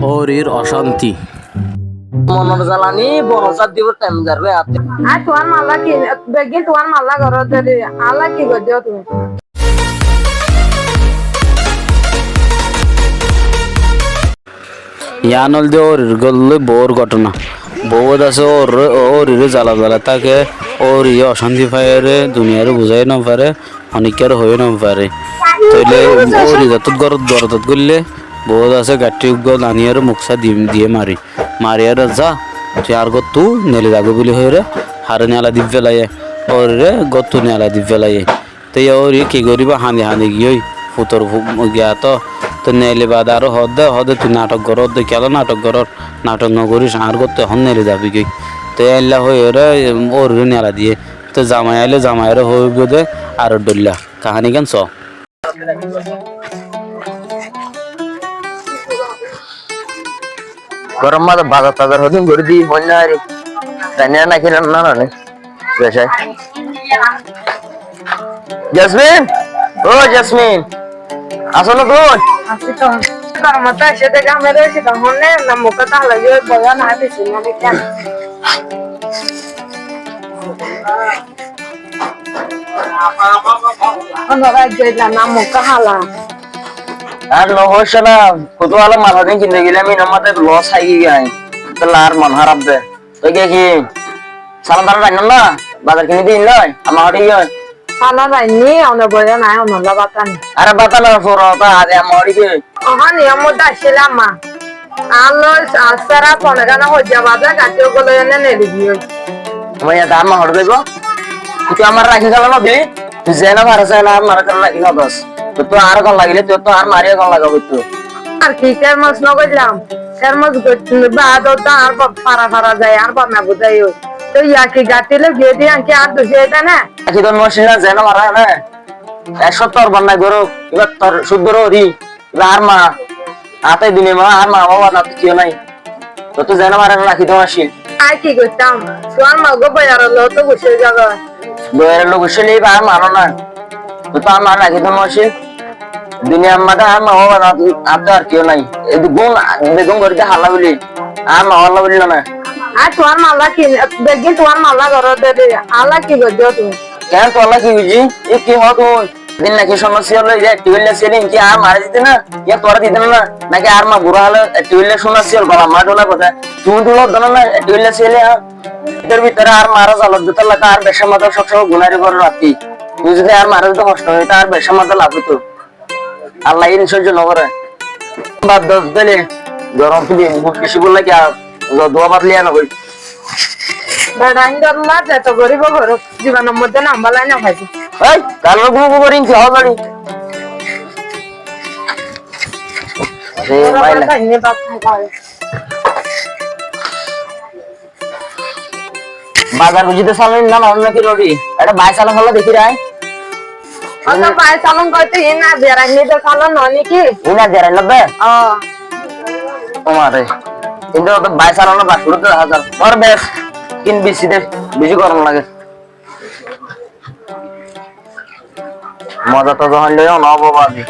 ওরির অশান্তি মনের জ্বালানি বনসার দিব টাইম যাবে আপনি আর তোমার মাল্লা কি বেগিন তোমার মাল্লা ঘর ধরে আল্লাহ কি করছো তুমি ইয়ানল দে ওরির গল্লে বোর ঘটনা বহুত আছে ওরির জ্বালা জ্বালা তাকে ওর অশান্তি পায়ে দুনিয়ারে বুঝাই না পারে অনেকের হয়ে না পারে তাইলে ওরি যত গরত দরদত করলে বহুত আছে গাঠি নানিয়ার মুখসা দিয়ে মারিয়ার যা তুই আর গতু নেলে যাবে বলি হয়ে রে হারে নেলা দিব ফেলাই ওর রে গতু নেলা দিব ফেলাই তো ওরি কি করিব হানি গিয়ে ফুতর গিয়া তো নেলে বাদ আরো হদে তুই নাটক কর কেন নাটক নকরিস আর করতে হন নেলে যাবি গই তো এল্লা হয়ে রে ওর নেলা দিয়ে তো জামাই আইলে জামাইরে হয়ে গদে আর ডল্লা কাহানি কেন চ গরম মাঝে বাজার টাজার হদিন করে দিই বললে আর জানি না খেলাম না না বেশায় জেসমিন ও জেসমিন আসো না তুই আসি তো কর্মটা এসে দেখে আমার এসে তখন না মুখে তা লাগে বয়া না দিছি না কেন আমরা যাইলাম না মুখে হালা আর লহস না কত আলো মাথা দিন কিনতে গেলে আমি আমাদের লস হাই গিয়ে তাহলে আর মন হারাপ দে তো কি সালাম তারা জানো না বাজার কিনে দিন লয় আমার হটে গিয়ে হালা রাইনি অনে বয়া নাই অনলা বাতানি আরে বাতানো ফোরতা আজ আমার হটে ওহা নিয়ম মতো আসছিলাম মা আলো আসারা পনেরো হজ্জা বাজা কাটিও গলে এনে নেড়ে দিয়ে তুমি দাম মা হটে দেবো তুই আমার রাখি গেল না দিলি তুই যে না ভাড়া চাই না আমার কাছে রাখি না দশ তো আর কল লাগিলে তো আর মারিয়ে কল লাগাবো তো আর কি কেরমস নগলাম কেরমস বাদ তো আর ফারা যায় আর বানা বুঝাই তো ইয়াকি গাটিলে গিয়ে দিয়ে আনকি আর দুসে এটা না আকি তোর মশিনা যেন মারা না 170 বান্না গরো এবার তোর শুদ্ধ রি আর মা আতে দিনে মা আর মা বাবা না কিছু নাই তো যেন মারা রাখি তো আসি আর কি করতাম তোমার মগো বয়ার লো তো বসে যাবে বয়ের লোক বসে নেই আর মানো না তো আমার রাখি তো মশি দিনে আমাদের আর মা বাবা না আতে আর কেউ নাই এই গুণ বেগুন করে হাল্লা বলি আর মা হাল্লা বলি না আর তোমার মাল্লা কি বেগিন তোমার মাল্লা ঘর ধরে আল্লাহ কি করছো তুমি কেন তো আল্লাহ কি বুঝি এ কি হতো দিন নাকি সমস্যা হলো যে টিউবওয়েল সেলিং কি আর মারা দিতে না ইয়া তোরা দিতে না নাকি আর মা বুড়া হলো টিউবওয়েল সমস্যা হলো বাবা মা ডোলা কথা তুমি তো লোক জানো না টিউবওয়েল সেলে এর ভিতরে আর মারা জালত দিতে লাগা আর বেশা মাথা সবসময় গুনারি করে রাখি তুই যদি আর মারা দিতে কষ্ট হয় আর বেশা মাথা লাভ হতো আল্লাহ এই সহ্য না করে বাদ দশ দিলে গরম তুলি বেশি বললে কি আর দোয়া বাদ লিয়া না কই বেড়াইন দল্লা যেত গরিব ঘর জীবনের মধ্যে নাম্বালাই না খাইছি এই কালো গুগু করিন কি হবে বাড়ি আরে মাইলা বাজার বুঝিতে চালেন না অন্য কি রবি এটা বাই চালা হলো দেখি রাই আচ্ছা পাই চালন কইতে ইনা বেড়াইন নিতে চালন ননি কি ইনা জেরাই লবে ও তোমারে কিন্তু তো বাই চালানো বা শুরুতে হাজার মোর বেশ কিন বেশি দে বেশি গরম লাগে মজা তো যখন লইও না বাবা দি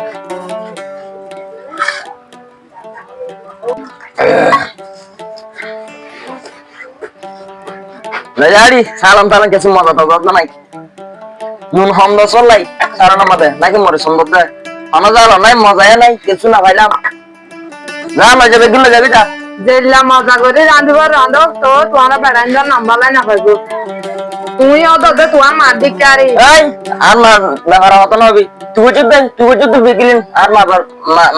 লাজারি সালাম তালাম কিছু মজা তো যত্ন নাই নুন হমদ চলাই কারণ আমাদের নাকি মরে সুন্দর দেয় আমার জানো নাই মজাই নাই কিছু না পাইলাম না না যাবে গুলো যাবি যা যেলা মজা করে রাঁধিব রাঁধো তো তোমার বেড়াইন দর নাম্বালাই না খাইব তুমি অত তোমার মার দিকারি এই আর মা ব্যাপার হতো না হবি তুই যুদ্ধ বিকিলিন আর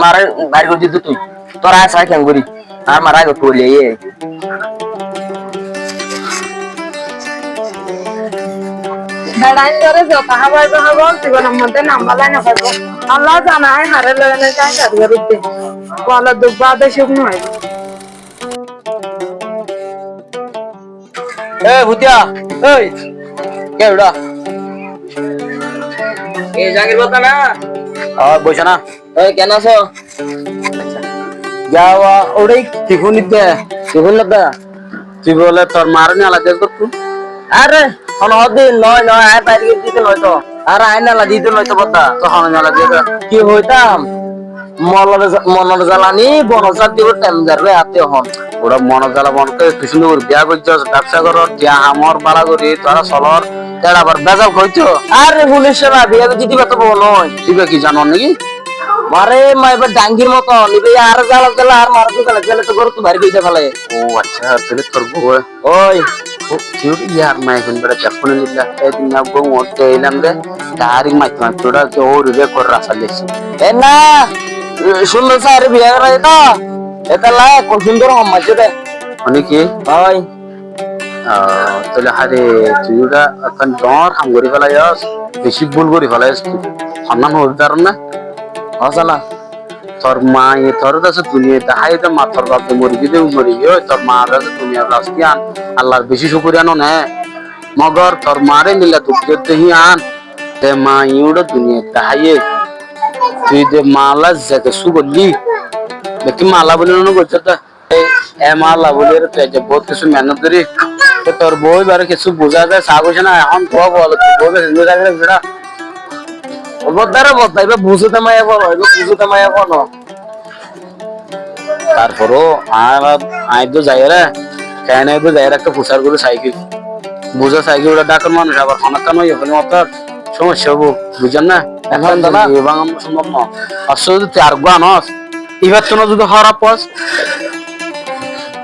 মারে বাইরে করে দিত তুই তোর আয় সাই কেন করি আর মারা আগে করলে বেড়াইন ধরে যত হাবাই হবো জীবনের মধ্যে নাম্বালাই না খাইব আল্লাহ জানাই হারে লয়নে চাই কারিগরিতে বলো দুব্বা দেশ নয় এ ভুতিয়া এই কে উড়া এ জাগির কথা না বসে না এই কেন আছো যাওয়া ওটাই টিফুনি দে তুই লাগা তুই বলে তোর মার নেলা দেখ তো আরে দিন নয় আয় বাইরে দিতে নয় তো আর আয় নেলা দিতে নয় তো বদ্দা তখন নেলা দিয়ে কি হইতাম মনের জ্বালানি বনজাত দিব টেমজার রে হাতে হন ওরা মন জ্বালা মনকে কি সুন্দর করে বিয়া করছস ব্যবসা করর দিয়া আমার বাড়া করি তোরা চলর তেরা আবার বেজাল কইছো আরে পুলিশ না বিয়া দিদি কত বল নয় দিবে কি জানো নাকি মারে মা এবার ডাঙ্গির মতো নিবে আর জ্বালা জ্বালা আর মারা তো জ্বালা জ্বালা তো গরু তো বাড়ি গইতে ফেলে ও আচ্ছা তাহলে তোর বউ ওই কিউট ইয়ার মা এখন বড় দেখুন লিল্লা এদিন না বউ মরতে এলাম রে তারিখ মাইতে মাইতে তোরা কে ও রে কর রাসা লেছি এ না সুন্দর স্যার বিয়া করে তো এটা লা কোন সুন্দর মাঝে দে অনেকে ওই তাহলে হারে তুই ওটা এখন ডর হাম করে ফেলাইস বেশি ভুল করে ফেলাইস সন্ধান হতে পার না হসনা তোর মা তোর কাছে দুনিয়াতে হাই দে মা তোর বাপে মরি গিয়ে মরি গিয়ে তোর মা কাছে দুনিয়ার রাস্তি আন আল্লাহর বেশি শুকুরিয়া নে মগর তোর মারে মিলা তুই দেখতে হি আন তে মা ইউড়া দুনিয়াতে হাইয়ে তুই দে মালা যাকে সুগলি দেখি মালা বলে না করছে তা এ মালা বলে তুই যে বহুত কিছু মেহনত করি তোর বই বারে কিছু বোঝা যায় সাগোছে না এখন তো বল বই বোঝা যায় সেটা বদারে বদা এবার বুঝতে মায়া বলো এবার বুঝতে মায়া বলো তারপরও আর আই তো যাই রে কেন তো যাই একটা প্রচার করে সাইকেল বুঝা সাইকেল ওটা ডাকার মানুষ আবার অনেক কান হয়ে হলে আপনার সমস্যা হবো বুঝছেন না এখন দাদা এবং আমরা সম্ভব না আসলে তুই আর গানস এবার তো যদি খারাপ পাস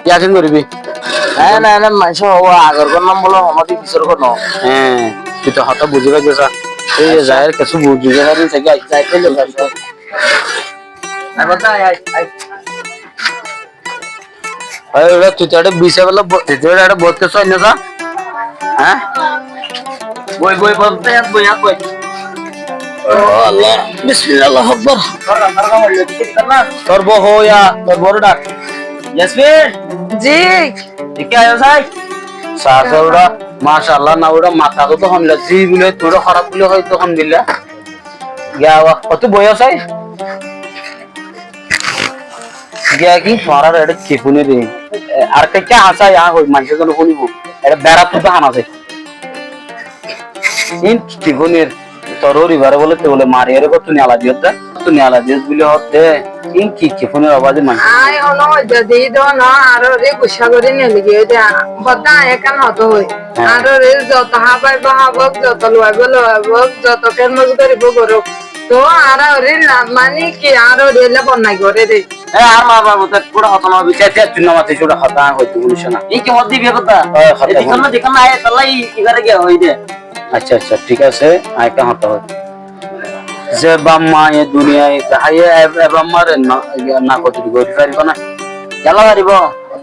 ইয়াকিন করবি হ্যাঁ না না মাইশ ও আগর কোন নাম বলো আমাদের কিশোর কোন হ্যাঁ তুই তো হঠাৎ বুঝে গেছিস এই যে যাই কিছু বুঝে গেছিস থেকে সাইকেল এবার তাই আই আরে তুই তো একটা বিশে বেলা একটা বোধ কিছু হয় না হ্যাঁ বই বই বলতে বই আপ বই আল্লাহ বিসমিল্লাহ আকবার কারগা হল কি করনা তোর বউ হইয়া তোর বড় ডাক ইয়াসমিন জি ঠিক আছে ভাই সাসওরা মাশাআল্লাহ না ওরা মাথা তো হন লাগছি বলে তোর খারাপ বলে হয় তখন দিলা গিয়া কত বয়স হয় গিয়া কি তোমার এটা চিপুনে রে আর কে হাসা ইয়া হই মানুষের জন্য শুনিব এটা বেড়া তো হান আছে ইন চিপুনের তররি বারে বলে তো বলে মারি এর কত নিয়ালা দিও তো নিয়ালা দিস বলে হতে ইন কি চিপুনের আওয়াজে মানুষ আই ono যদি do no aro re kusha করে নে লিগে দে বদা একান হতো হই আরো রে যত হাবাই বাহাবক যত লইবো লইবক যত কেমজ করিব করো তো আরো রে না মানে কি আরো রে লবন নাই করে রে এ আর মা বাবু তো পুরো হতো না বিচার তুই না মাতে চুড়া হতা হইতো বলিস না এই কি মধ্যে বিয়ে কথা খাতা দেখুন না দেখুন না আয় তালাই এবারে গিয়ে হই দে আচ্ছা আচ্ছা ঠিক আছে আইকা হতা হয় যে বাম্মা এ দুনিয়ায় তাহাইয়ে বাম্মার না কত গরি পারিব না কেলা পারিব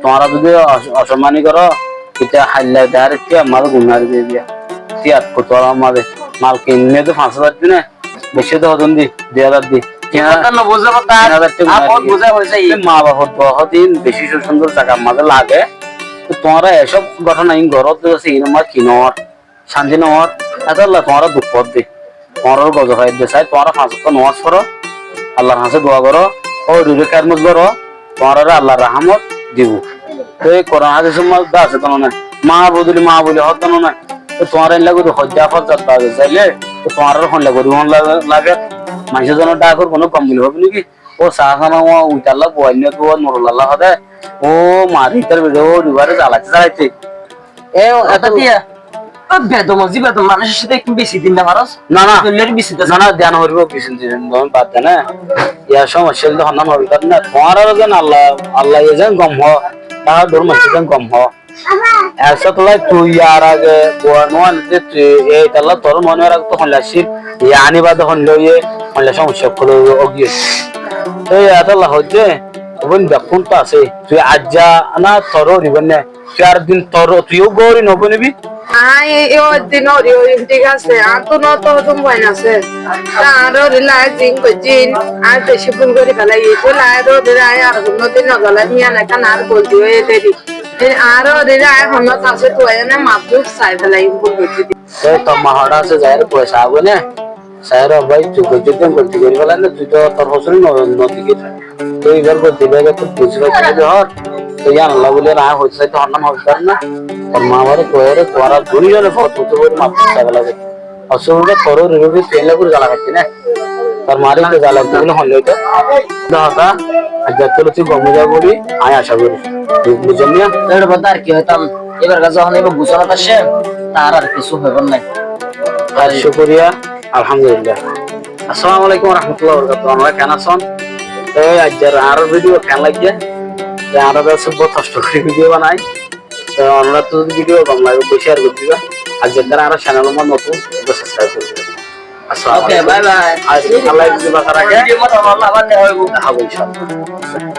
তোমরা যদি অসম্মানি করো এটা হাইলা দার কি আমার গুনার দিয়ে দিয়া তিয়াত কত আমাদের মাল কিনে তো 5000 দিনে বেশি তো হদন দি 2000 দি কথা না বুঝা কথা আপদ বুঝা হইছে মা বাবার বহুদিন বেশি সুন্দর জায়গা মাঝে লাগে তো তোমরা এসব ঘটনা ইন ঘরত আছে ইনমা কিনর শান্তি নর আল্লাহ তোমরা দুঃখ দে তোমরা গজব হয় দে চাই তোমরা 5 ওয়াক্ত নামাজ পড়ো আল্লাহর কাছে দোয়া করো ও রুজু কারমত করো তোমরা আল্লাহর রহমত দিব তো এই কোরআন হাদিসের মধ্যে আছে তো না মা বলি হত না তো তোমরা এর লাগি হজ্জা ফরজাত পাবে চাইলে তো তোমরা হন লাগি মন লাগে মানুষের জন্য ডাকর কোনো কম বলি হবে নাকি ও সাহানা ও উইতাল্লাহ বয়ন্য তো নুরুল্লাহ হদে ও মারি তার ভিডিও দুবারে চালাইতে এ এটা দিয়া বেদম বেদম মানুষের সাথে একটু বেশি দিন না পারস না না বেশি না না ধ্যান হইব কিছু দিন বাদ দেন ইয়া সমস্যা তো হন্না হইব না তোমার যেন আল্লাহ আল্লাহ যেন কম হ তার ধর্ম যেন কম হ ऐसा तो लाइक तू यार आगे बोर्नवान दे ये तल्ला तोर मने राख तो हल्ला शिप यानी बाद हल्लो ये हल्ला समस्या खलो ओगी तो या तल्ला होजे अपन देखुन तो আছে তুই আজ্জা না তোর রিবনে 4 দিন তোর তুইও গরি নবনে বি আই ও দিন ওরি ঠিক আছে আর তো নত তুমি বইন আছে আরো রিলাই জিন কো জিন আর বেশি ফুল করে ফেলাই তো লাইরো রিলাই আর নদিন নগলা মিয়া না কান আর বলতি ওই দেরি আরো রিলাই হন আছে তো এনে মাবুক সাই ফেলাই ফুল করতে তো তো মহাড়া সে যায়ের পয়সা আবনে সাইরা ভাই তুই গজতে করতে করি বলা না তুই তো তোর হসল নদী কে তো এবার করতে লাগে তো বুঝলো কি হর তো ইয়া আল্লাহ বলে না হইছে তো হন্না হবে না और मावारे कोयरे तोरा दुनिया ने बहुत तो माप सागला है असुरगा तोरो रिरोगी तेला गुर गाला करते ना তার মারি তো জ্বালা গুলো হল তো দাদা আজ চলো তুই গমে যা বলি আমি আশা করি বুঝলাম না এর কথা আর কি হইতাম এবার যখন এবার বুঝানো আসে তার আর কিছু হইব না আর শুকরিয়া আলহামদুলিল্লাহ আসসালামু আলাইকুম ওয়া রাহমাতুল্লাহি ওয়া বারাকাতুহু আমরা কেন আছেন এই আজকের আর ভিডিও কেন লাগে যে আমরা তো সব কষ্ট করে ভিডিও বানাই তো আমরা তো ভিডিও কম লাগে বেশি শেয়ার করে দিবা আজকের দ্বারা আমরা চ্যানেল আমার নতুন সাবস্ক্রাইব করে দিবা আসসালামু ওকে বাই বাই আলাইকুম আল্লাহ যদি বাঁচা রাখে ভিডিও মত আল্লাহ বান্দে হইব দেখাবো ইনশাআল্লাহ